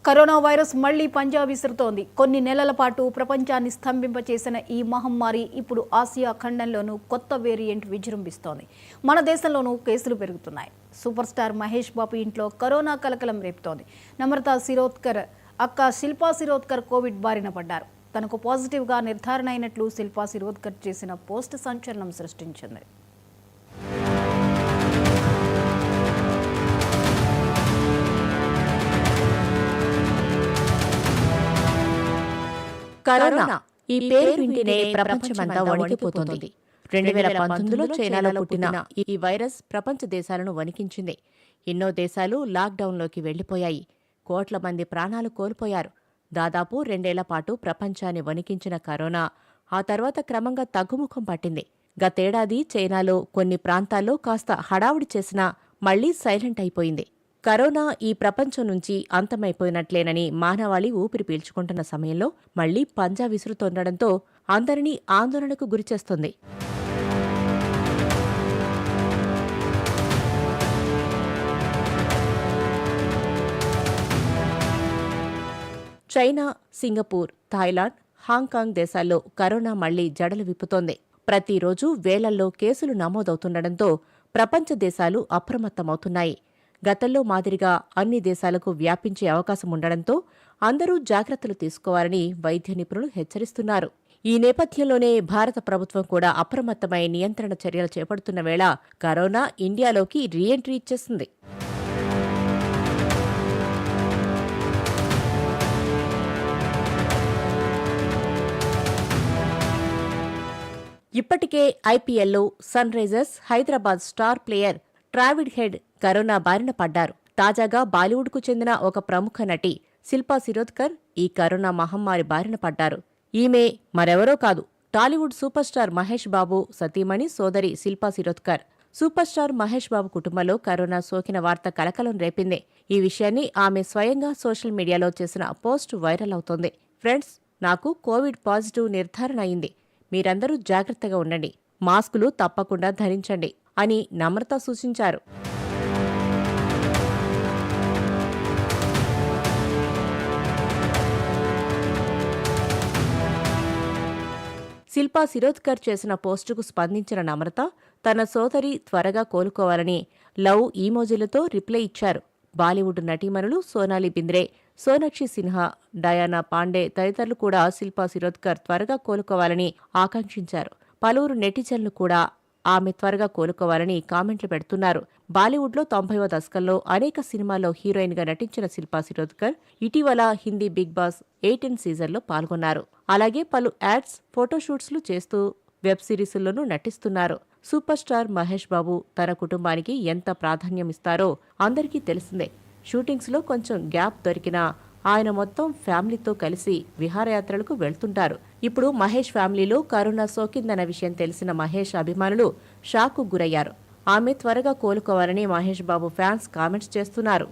Corona virus మళ్లీ పంజా విసురుతోంది. కొన్ని నెలల పాటు ప్రపంచాన్ని స్తంభింపచేసిన ఈ మహమ్మారి ఇప్పుడు ఆసియా ఖండంలోనూ కొత్త వేరియంట్ విజృంభిస్తోంది. మన దేశంలోనూ కేసులు పెరుగుతున్నాయి. సూపర్ స్టార్ మహేష్ బాబు ఇంట్లో కరోనా కలకలం రేపుతోంది. నమ్రతా శిరోద్కర్ అక్క శిల్పా శిరోద్కర్ కోవిడ్ బారిన పడ్డారు. తనకు పాజిటివ్గా నిర్ధారణ అయినట్లు శిల్పా శిరోద్కర్ చేసిన పోస్ట్ సంచలనం సృష్టించింది. కరోనా ఈ పేరు వింటేనే ప్రపంచమంతా వణికిపోతోంది. 2019లో చైనాలో పుట్టిన ఈ వైరస్ ప్రపంచ దేశాలను వణికించింది. ఎన్నో దేశాలు లాక్డౌన్లోకి వెళ్లిపోయాయి. కోట్ల మంది ప్రాణాలు కోల్పోయారు. దాదాపు 2 ఏళ్ల పాటు ప్రపంచాన్ని వణికించిన కరోనా ఆ తర్వాత క్రమంగా తగ్గుముఖం పట్టింది. గతేడాది చైనాలో కొన్ని ప్రాంతాల్లో కాస్త హడావుడి చేసినా మళ్లీ సైలెంట్ అయిపోయింది. కరోనా ఈ ప్రపంచం నుంచి అంతమైపోయినట్లేనని మానవాళి ఊపిరి పీల్చుకుంటున్న సమయంలో మళ్లీ పంజా విసురుతోండడంతో అందరినీ ఆందోళనకు గురిచేస్తుంది. చైనా, సింగపూర్, థాయిలాండ్, హాంకాంగ్ దేశాల్లో కరోనా మళ్లీ జడలు విప్పుతోంది. ప్రతిరోజూ వేలల్లో కేసులు నమోదవుతుండటంతో ప్రపంచ దేశాలు అప్రమత్తమవుతున్నాయి. గతంలో మాదిరిగా అన్ని దేశాలకు వ్యాపించే అవకాశం ఉండడంతో అందరూ జాగ్రత్తలు తీసుకోవాలని వైద్య నిపుణులు హెచ్చరిస్తున్నారు. ఈ నేపథ్యంలోనే భారత ప్రభుత్వం కూడా అప్రమత్తమై నియంత్రణ చర్యలు చేపడుతున్న వేళ కరోనా ఇండియాలోకి రీఎంట్రీ ఇచ్చేసింది. ఇప్పటికే ఐపీఎల్లో Sunrisers Hyderabad star player Travis Head corona బారిన పడ్డారు. తాజాగా బాలీవుడ్కు చెందిన ఒక ప్రముఖ నటి శిల్పా శిరోద్కర్ ఈ కరోనా మహమ్మారి బారిన పడ్డారు. ఈమె మరెవరో కాదు, టాలీవుడ్ సూపర్ స్టార్ మహేష్ బాబు సతీమణి సోదరి శిల్పా శిరోద్కర్. సూపర్ స్టార్ మహేష్ బాబు కుటుంబంలో కరోనా సోకిన వార్త కలకలం రేపింది. ఈ విషయాన్ని ఆమె స్వయంగా సోషల్ మీడియాలో చేసిన పోస్ట్ వైరల్ అవుతోంది. ఫ్రెండ్స్, నాకు కోవిడ్ పాజిటివ్ నిర్ధారణ అయింది. మీరందరూ జాగ్రత్తగా ఉండండి, మాస్కులు తప్పకుండా ధరించండి అని నమ్రత సూచించారు. శిల్పా శిరోద్కర్ చేసిన పోస్టుకు స్పందించిన నమ్రత తన సోదరి త్వరగా కోలుకోవాలని లవ్ ఈమోజీలతో రిప్లై ఇచ్చారు. బాలీవుడ్ నటీమణులు సోనాలి బింద్రే, సోనాక్షి సిన్హా, డయానా పాండే తదితరులు కూడా శిల్పా శిరోద్కర్ త్వరగా కోలుకోవాలని ఆకాంక్షించారు. పలువురు నెటిజన్లు కూడా ఆమె త్వరగా కోలుకోవాలని కామెంట్లు పెడుతున్నారు. బాలీవుడ్లో 90వ దశకంలో అనేక సినిమాల్లో హీరోయిన్గా నటించిన శిల్పా శిరోద్కర్ ఇటీవల హిందీ బిగ్ బాస్ 18 సీజన్లో పాల్గొన్నారు. అలాగే పలు యాడ్స్, ఫోటోషూట్స్లు చేస్తూ వెబ్ సిరీస్ల్లోనూ నటిస్తున్నారు. సూపర్ స్టార్ మహేష్ బాబు తన కుటుంబానికి ఎంత ప్రాధాన్యం ఇస్తారో అందరికీ తెలిసిందే. షూటింగ్స్లో కొంచెం గ్యాప్ దొరికినా ఆయన మొత్తం ఫ్యామిలీతో కలిసి విహారయాత్రలకు వెళ్తుంటారు. ఇప్పుడు మహేష్ ఫ్యామిలీలో కరోనా సోకిందన్న విషయం తెలిసిన మహేష్ అభిమానులు షాక్కు గురయ్యారు. ఆమె త్వరగా కోలుకోవాలని మహేష్ బాబు ఫ్యాన్స్ కామెంట్స్ చేస్తున్నారు.